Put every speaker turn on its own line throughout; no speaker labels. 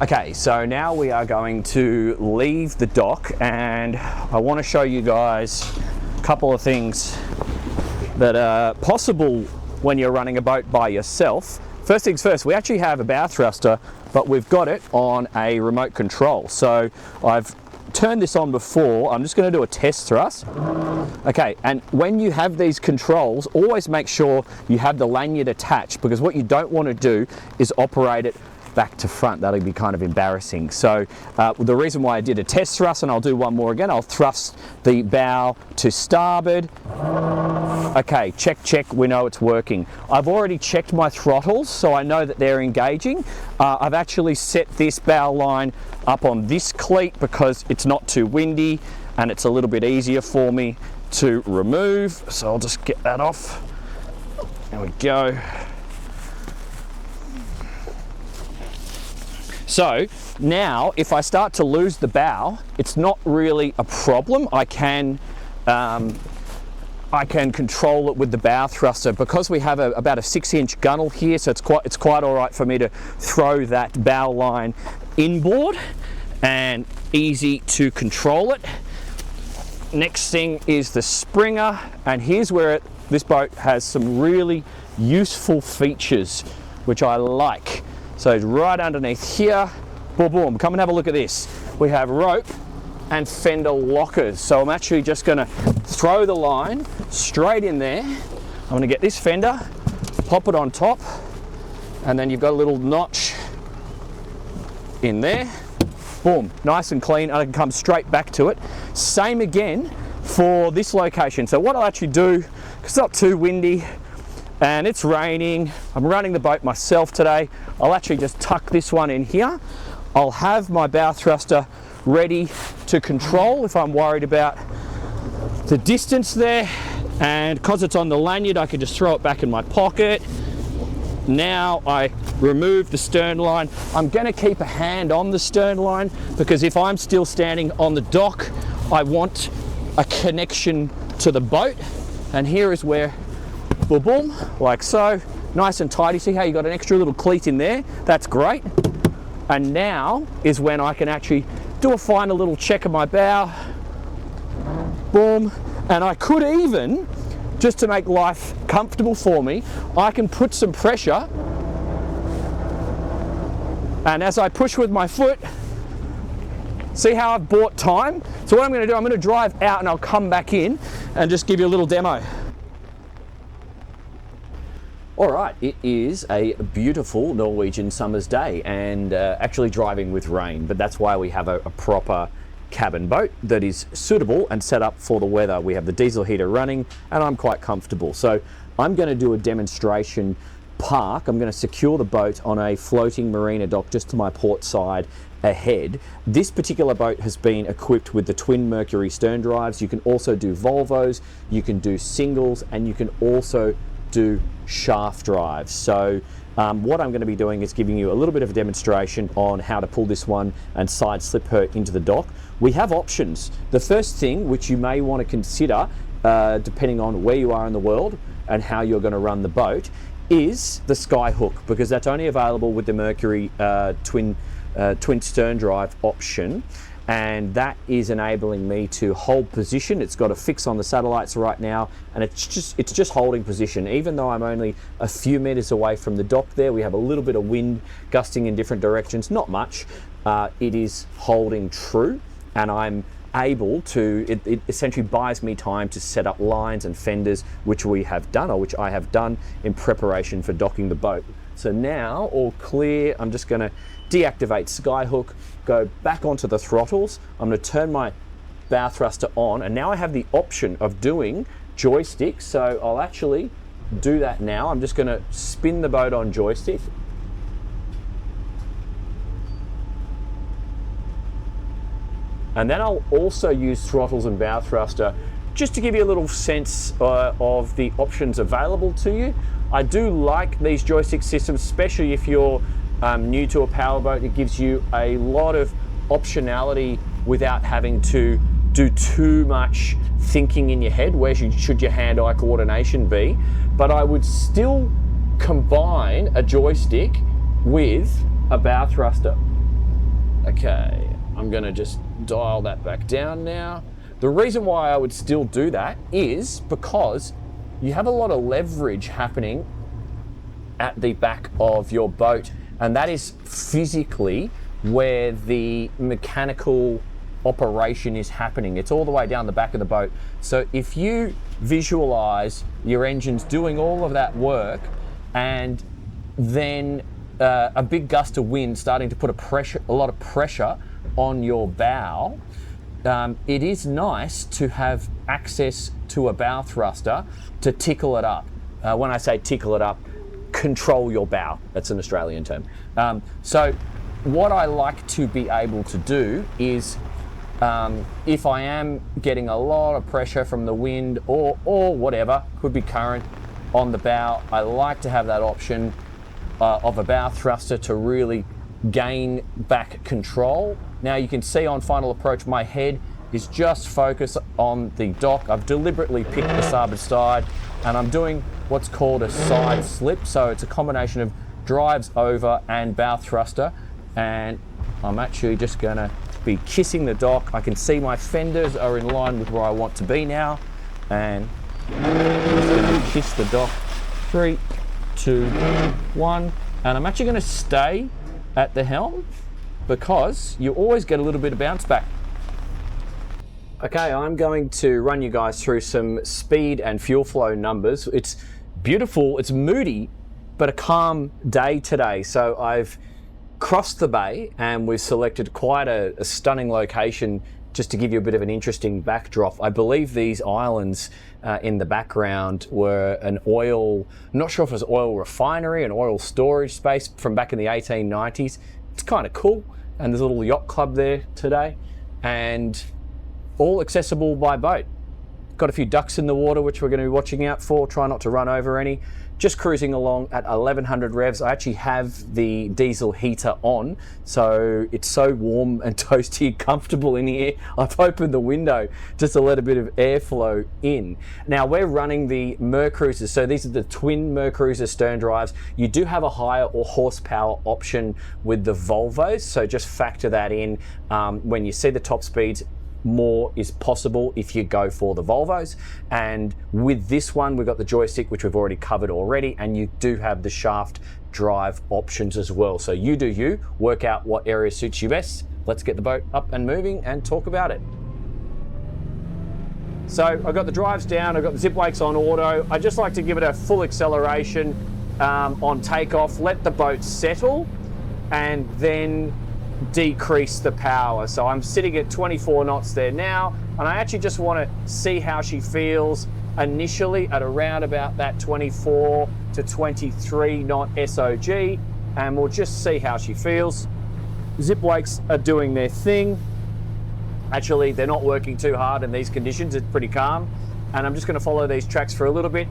Okay, so now we are going to leave the dock, and I want to show you guys a couple of things that are possible when you're running a boat by yourself. First things first, we actually have a bow thruster, but we've got it on a remote control. So I've turned this on before. I'm just going to do a test thrust. Okay, and when you have these controls, always make sure you have the lanyard attached, because what you don't want to do is operate it back to front. That'll be kind of embarrassing. So the reason why I did a test thrust, and I'll do one more again, I'll thrust the bow to starboard. Okay, check, we know it's working. I've already checked my throttles, so I know that they're engaging. I've actually set this bow line up on this cleat because it's not too windy and it's a little bit easier for me to remove. So I'll just get that off. There we go. So now if I start to lose the bow, it's not really a problem. I can control it with the bow thruster because we have about a 6-inch gunnel here, so it's quite all right for me to throw that bow line inboard and easy to control it. Next thing is the springer, and here's where this boat has some really useful features which I like. So it's right underneath here, boom, boom, come and have a look at this. We have rope and fender lockers. So I'm actually just gonna throw the line straight in there. I'm gonna get this fender, pop it on top, and then you've got a little notch in there. Boom, nice and clean, and I can come straight back to it. Same again for this location. So what I'll actually do, because it's not too windy, and it's raining, I'm running the boat myself today, I'll actually just tuck this one in here. I'll have my bow thruster ready to control if I'm worried about the distance there, and because it's on the lanyard I can just throw it back in my pocket. Now I remove the stern line. I'm going to keep a hand on the stern line because if I'm still standing on the dock I want a connection to the boat, and here is where boom, boom, like so, nice and tidy. See how you got an extra little cleat in there? That's great. And now is when I can actually do a final little check of my bow. Boom. And I could even, just to make life comfortable for me, I can put some pressure, and as I push with my foot, see how I've bought time? So what I'm going to do, I'm going to drive out and I'll come back in and just give you a little demo. All right, it is a beautiful Norwegian summer's day, and actually driving with rain, but that's why we have a proper cabin boat that is suitable and set up for the weather. We have the diesel heater running and I'm quite comfortable. So I'm going to do a demonstration park. I'm going to secure the boat on a floating marina dock just to my port side ahead. This particular boat has been equipped with the twin Mercury stern drives. You can also do Volvos, you can do singles, and you can also do shaft drives. So what I'm going to be doing is giving you a little bit of a demonstration on how to pull this one and side slip her into the dock. We have options. The first thing which you may want to consider, depending on where you are in the world and how you're going to run the boat, is the sky hook, because that's only available with the Mercury twin stern drive option, and that is enabling me to hold position. It's got a fix on the satellites right now, and it's just holding position. Even though I'm only a few meters away from the dock there, we have a little bit of wind gusting in different directions, not much. It is holding true, and I'm able to, it essentially buys me time to set up lines and fenders, which we have done, or which I have done in preparation for docking the boat. So now, all clear, I'm just gonna deactivate Skyhook, go back onto the throttles. I'm gonna turn my bow thruster on, and now I have the option of doing joystick. So I'll actually do that now. I'm just gonna spin the boat on joystick. And then I'll also use throttles and bow thruster just to give you a little sense of the options available to you. I do like these joystick systems, especially if you're new to a powerboat. It gives you a lot of optionality without having to do too much thinking in your head. Where should your hand-eye coordination be? But I would still combine a joystick with a bow thruster. Okay, I'm gonna just dial that back down now. The reason why I would still do that is because you have a lot of leverage happening at the back of your boat, and that is physically where the mechanical operation is happening. It's all the way down the back of the boat. So if you visualize your engines doing all of that work, and then a big gust of wind starting to put a lot of pressure on your bow, it is nice to have access to a bow thruster to tickle it up. When I say tickle it up, control your bow. That's an Australian term. So what I like to be able to do is, if I am getting a lot of pressure from the wind or whatever, could be current on the bow, I like to have that option of a bow thruster to really gain back control. Now you can see on final approach, my head is just focused on the dock. I've deliberately picked the starboard side, and I'm doing what's called a side slip. So it's a combination of drives over and bow thruster, and I'm actually just gonna be kissing the dock. I can see my fenders are in line with where I want to be now, and I'm just gonna kiss the dock. 3, 2, 1, and I'm actually gonna stay at the helm because you always get a little bit of bounce back. Okay, I'm going to run you guys through some speed and fuel flow numbers. It's beautiful, it's moody, but a calm day today. So I've crossed the bay and we've selected quite a stunning location just to give you a bit of an interesting backdrop. I believe these islands in the background were an oil, I'm not sure if it was oil refinery, an oil storage space from back in the 1890s. It's kind of cool. And there's a little yacht club there today, and all accessible by boat. Got a few ducks in the water, which we're going to be watching out for. Try not to run over any. Just cruising along at 1100 revs. I actually have the diesel heater on, so it's so warm and toasty, comfortable in here. I've opened the window just to let a bit of airflow in. Now we're running the Mercruisers, so these are the twin Mercruiser stern drives. You do have a higher or horsepower option with the Volvos, so just factor that in when you see the top speeds. More is possible if you go for the Volvos, and with this one we've got the joystick, which we've already covered already, and you do have the shaft drive options as well. So you do you, work out what area suits you best. Let's get the boat up and moving and talk about it. So I've got the drives down, I've got the zip wakes on auto. I just like to give it a full acceleration on takeoff, let the boat settle, and then decrease the power. So I'm sitting at 24 knots there now, and I actually just want to see how she feels initially at around about that 24 to 23 knot SOG, and we'll just see how she feels. Zip wakes are doing their thing. Actually, they're not working too hard in these conditions. It's pretty calm, and I'm just going to follow these tracks for a little bit.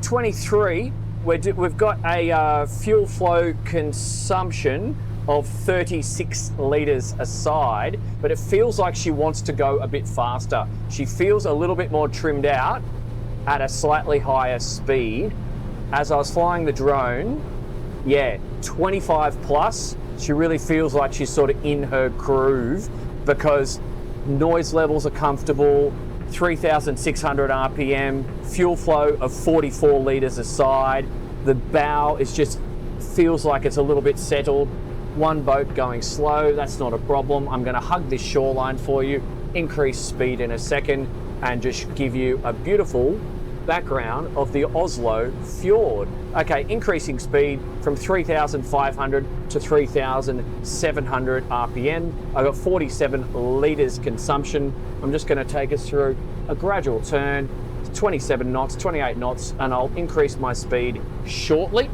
23, we've got a fuel flow consumption of 36 litres a side, but it feels like she wants to go a bit faster. She feels a little bit more trimmed out at a slightly higher speed. As I was flying the drone, yeah, 25 plus, she really feels like she's sort of in her groove because noise levels are comfortable, 3,600 RPM, fuel flow of 44 litres a side. The bow is just feels like it's a little bit settled. One boat going slow, that's not a problem. I'm going to hug this shoreline for you, increase speed in a second, and just give you a beautiful background of the Oslo fjord. Okay, increasing speed from 3,500 to 3,700 RPM. I've got 47 litres consumption. I'm just going to take us through a gradual turn, 27 knots, 28 knots, and I'll increase my speed shortly.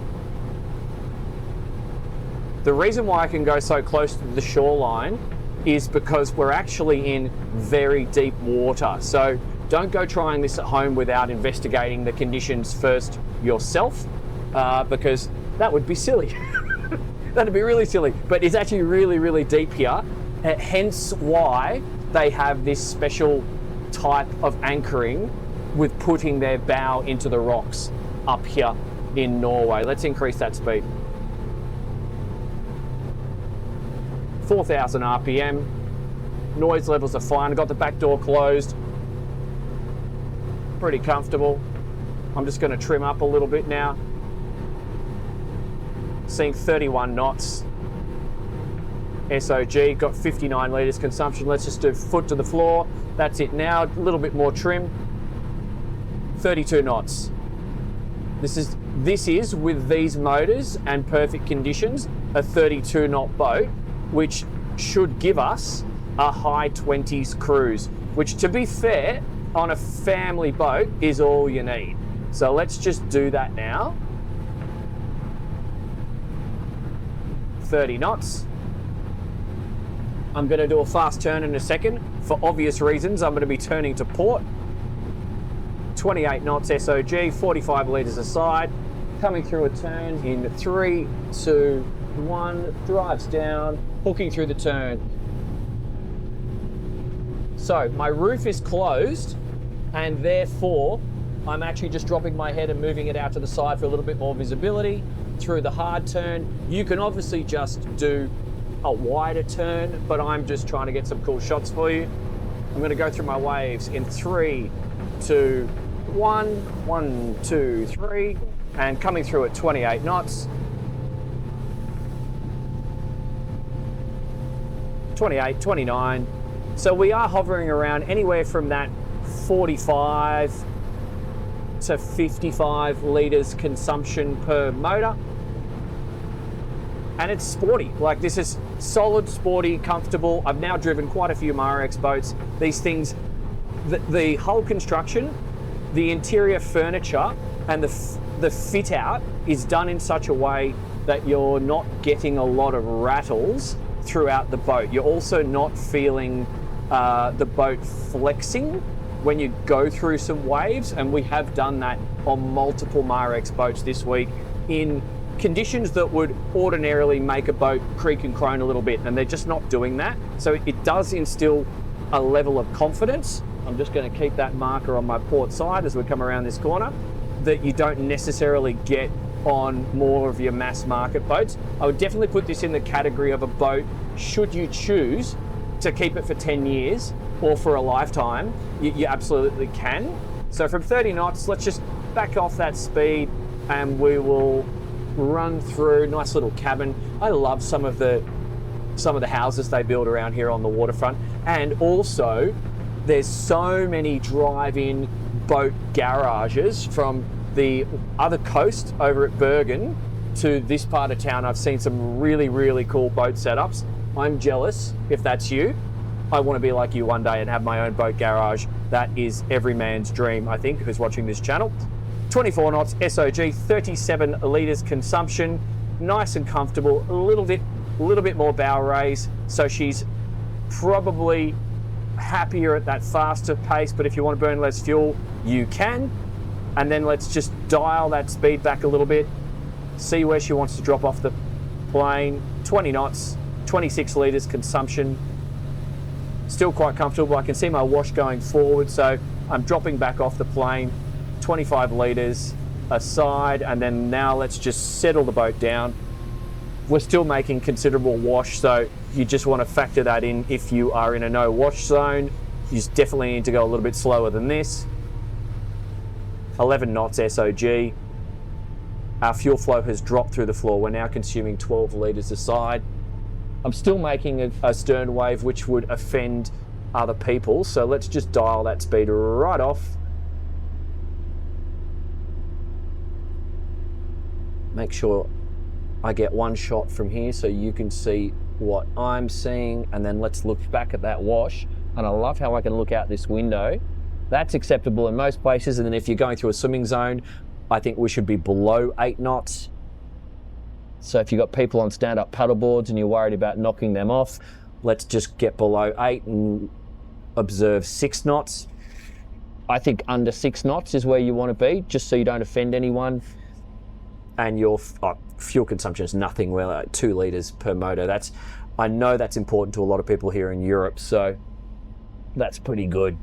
The reason why I can go so close to the shoreline is because we're actually in very deep water. So don't go trying this at home without investigating the conditions first yourself, because that would be silly. That'd be really silly. But it's actually really, really deep here, hence why they have this special type of anchoring with putting their bow into the rocks up here in Norway. Let's increase that speed. 4,000 RPM. Noise levels are fine. I've got the back door closed. Pretty comfortable. I'm just going to trim up a little bit now. Seeing 31 knots. SOG, got 59 litres consumption. Let's just do foot to the floor. That's it now, a little bit more trim. 32 knots. This is with these motors and perfect conditions, a 32 knot boat, which should give us a high 20s cruise, which, to be fair, on a family boat is all you need. So let's just do that now. 30 knots. I'm going to do a fast turn in a second. For obvious reasons, I'm going to be turning to port. 28 knots SOG, 45 litres a side. Coming through a turn in 3, 2, 1. Drives down, hooking through the turn. So my roof is closed, and therefore I'm actually just dropping my head and moving it out to the side for a little bit more visibility through the hard turn. You can obviously just do a wider turn, but I'm just trying to get some cool shots for you. I'm going to go through my waves in 3, 2, 1, 1, 2, 3, and coming through at 28 knots. 28, 29. So we are hovering around anywhere from that 45 to 55 litres consumption per motor. And it's sporty. Like, this is solid, sporty, comfortable. I've now driven quite a few Marex boats. These things, the whole construction, the interior furniture, and the fit out is done in such a way that you're not getting a lot of rattles throughout the boat. You're also not feeling the boat flexing when you go through some waves, and we have done that on multiple Marex boats this week in conditions that would ordinarily make a boat creak and crone a little bit, and they're just not doing that. So it does instill a level of confidence. I'm just going to keep that marker on my port side as we come around this corner, that you don't necessarily get on more of your mass market boats. I would definitely put this in the category of a boat, should you choose to keep it for 10 years or for a lifetime, you absolutely can. So from 30 knots, let's just back off that speed and we will run through. Nice little cabin. I love some of the houses they build around here on the waterfront, and also there's so many drive-in boat garages from the other coast over at Bergen to this part of town. I've seen some really, really cool boat setups. I'm jealous if that's you. I want to be like you one day and have my own boat garage. That is every man's dream, I think, who's watching this channel. 24 knots SOG, 37 litres consumption, nice and comfortable, a little bit more bow raise, so she's probably happier at that faster pace, but if you want to burn less fuel, you can. And then let's just dial that speed back a little bit, see where she wants to drop off the plane. 20 knots, 26 litres consumption, still quite comfortable. I can see my wash going forward, so I'm dropping back off the plane. 25 litres aside, and then now let's just settle the boat down. We're still making considerable wash, so you just want to factor that in. If you are in a no wash zone, you just definitely need to go a little bit slower than this. 11 knots SOG. Our fuel flow has dropped through the floor. We're now consuming 12 litres aside. I'm still making a stern wave which would offend other people, so let's just dial that speed right off. Make sure I get one shot from here so you can see what I'm seeing, and then let's look back at that wash. And I love how I can look out this window. That's acceptable in most places, and then if you're going through a swimming zone, I think we should be below 8 knots. So if you've got people on stand-up paddle boards and you're worried about knocking them off, let's just get below 8 and observe 6 knots. I think under 6 knots is where you want to be, just so you don't offend anyone. And your fuel consumption is nothing, well, like 2 litres per motor. I know that's important to a lot of people here in Europe, so that's pretty good.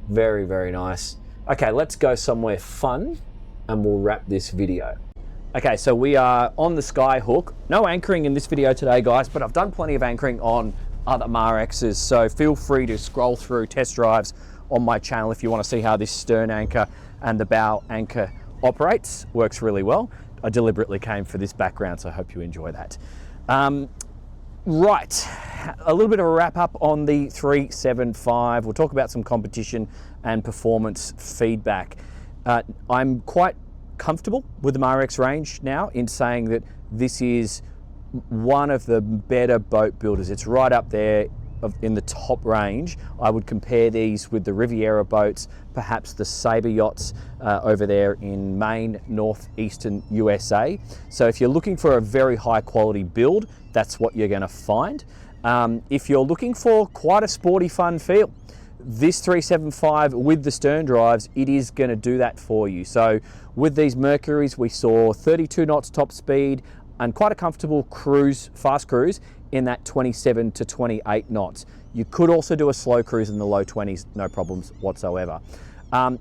Very, very nice. Okay, let's go somewhere fun and we'll wrap this video. Okay, so we are on the sky hook. No anchoring in this video today, guys, but I've done plenty of anchoring on other Marexes, so feel free to scroll through test drives on my channel if you want to see how this stern anchor and the bow anchor operates. Works really well. I deliberately came for this background, so I hope you enjoy that. Right, a little bit of a wrap up on the 375. We'll talk about some competition and performance feedback. I'm quite comfortable with the Marex range now in saying that this is one of the better boat builders. It's right up there in the top range. I would compare these with the Riviera boats, perhaps the Sabre yachts over there in Maine, northeastern USA. So if you're looking for a very high quality build, that's what you're going to find. If you're looking for quite a sporty fun feel, this 375 with the stern drives, it is going to do that for you. So with these Mercuries, we saw 32 knots top speed and quite a comfortable cruise, fast cruise in that 27 to 28 knots. You could also do a slow cruise in the low 20s, no problems whatsoever.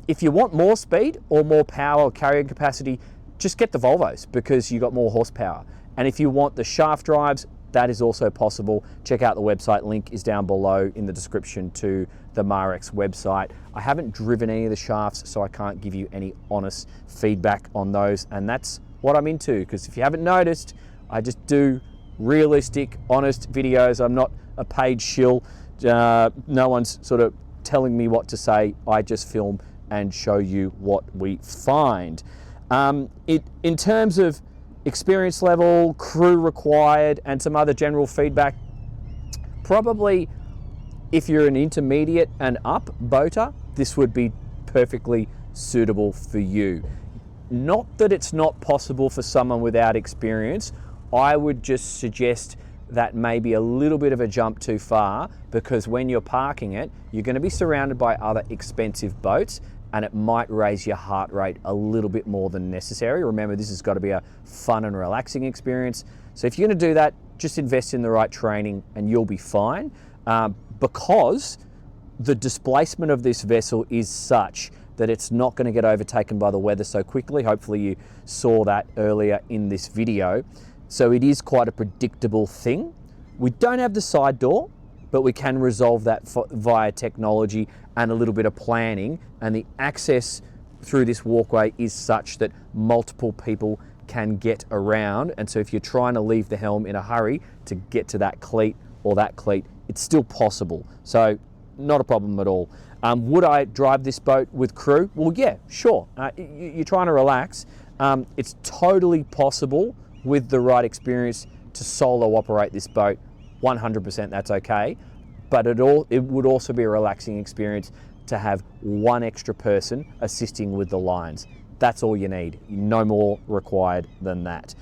If you want more speed or more power or carrying capacity, just get the Volvos because you got more horsepower. And if you want the shaft drives, that is also possible. Check out the website, link is down below in the description to the Marex website. I haven't driven any of the shafts, so I can't give you any honest feedback on those, and that's what I'm into, because if you haven't noticed, I just do realistic, honest videos. I'm not a paid shill. No one's sort of telling me what to say. I just film and show you what we find. In terms of experience level, crew required, and some other general feedback, probably if you're an intermediate and up boater, this would be perfectly suitable for you. Not that it's not possible for someone without experience. I would just suggest that maybe a little bit of a jump too far, because when you're parking it, you're going to be surrounded by other expensive boats, and it might raise your heart rate a little bit more than necessary. Remember, this has got to be a fun and relaxing experience. So if you're going to do that, just invest in the right training and you'll be fine, because the displacement of this vessel is such that it's not going to get overtaken by the weather so quickly. Hopefully you saw that earlier in this video. So it is quite a predictable thing. We don't have the side door, but we can resolve that via technology and a little bit of planning, and the access through this walkway is such that multiple people can get around. And so if you're trying to leave the helm in a hurry to get to that cleat or that cleat, it's still possible. So not a problem at all. Would I drive this boat with crew? Well, yeah, sure. You're trying to relax. It's totally possible with the right experience to solo operate this boat. 100% that's okay, but it would also be a relaxing experience to have one extra person assisting with the lines. That's all you need, no more required than that.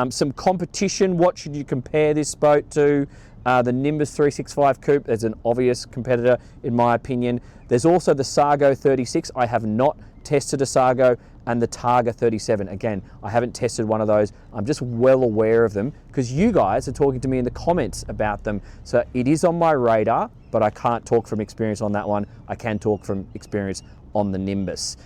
Some competition, what should you compare this boat to? The Nimbus 365 Coupe, there's an obvious competitor in my opinion. There's also the Sargo 36, I have not tested a Sargo, and the Targa 37. Again, I haven't tested one of those. I'm just well aware of them because you guys are talking to me in the comments about them. So it is on my radar, but I can't talk from experience on that one. I can talk from experience on the Nimbus.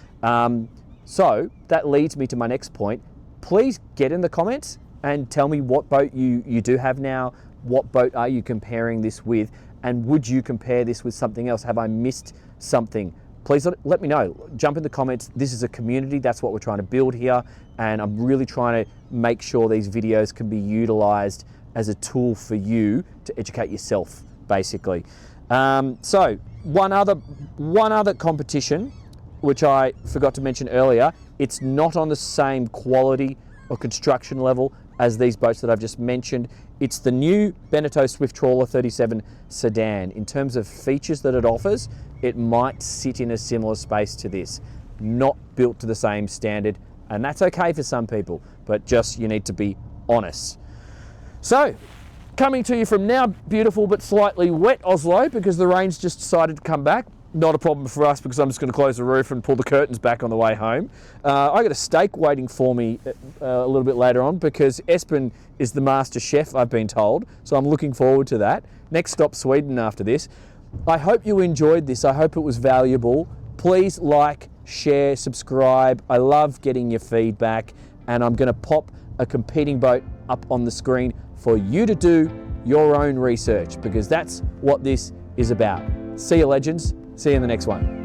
So that leads me to my next point. Please get in the comments and tell me what boat you do have now. What boat are you comparing this with? And would you compare this with something else? Have I missed something? Please let me know. Jump in the comments. This is a community. That's what we're trying to build here. And I'm really trying to make sure these videos can be utilized as a tool for you to educate yourself, basically. So one other competition, which I forgot to mention earlier, it's not on the same quality or construction level as these boats that I've just mentioned. It's the new Beneteau Swift Trawler 37 sedan. In terms of features that it offers, it might sit in a similar space to this. Not built to the same standard, and that's okay for some people, but just you need to be honest. So, coming to you from now beautiful but slightly wet Oslo, because the rain's just decided to come back. Not a problem for us because I'm just going to close the roof and pull the curtains back on the way home. I got a steak waiting for me a little bit later on because Espen is the master chef, I've been told. So I'm looking forward to that. Next stop, Sweden after this. I hope you enjoyed this. I hope it was valuable. Please like, share, subscribe. I love getting your feedback. and I'm going to pop a competing boat up on the screen for you to do your own research, because that's what this is about. See you, legends. See you in the next one.